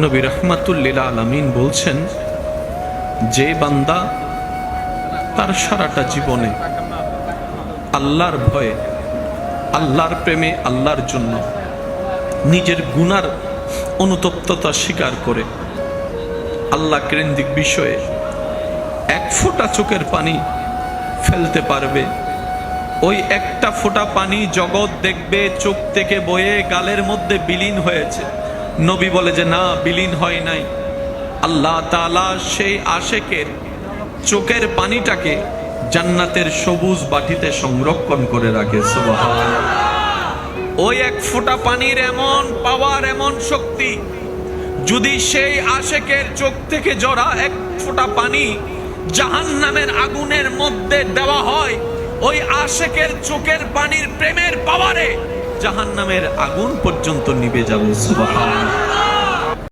নবী রাহমাতুল লিল আলামিন বলছেন, যে বান্দা তার সারাটা জীবনে আল্লাহর ভয়ে, আল্লাহর প্রেমে, আল্লাহর জন্য নিজের গুনার অনুতপ্ততা স্বীকার করে আল্লাহ কেন্দ্রিক বিষয়ে এক ফোঁটা চোখের পানি ফেলতে পারবে, ওই একটা ফোঁটা পানি জগৎ দেখবে চোখ থেকে বয়ে গালের মধ্যে বিলীন হয়েছে। নবী বলে যে না, বিলীন হয় নাই। আল্লাহ তাআলা সেই আশেকের চোখের পানিটাকে জান্নাতের সবুজ বাটিতে সংরক্ষণ করে রাখে। সুবহানাল্লাহ। ওই এক ফোঁটা পানির এমন পাওয়ার, এমন শক্তি, যদি সেই আশেকের চোখ থেকে ঝরা এক ফোঁটা পানি জাহান্নামের আগুনের মধ্যে দেওয়া হয়, ওই আশেকের চোখের পানির প্রেমের পাওয়ারে জাহান্নামের আগুন পর্যন্ত নিভে যাবে। সুবহানাল্লাহ।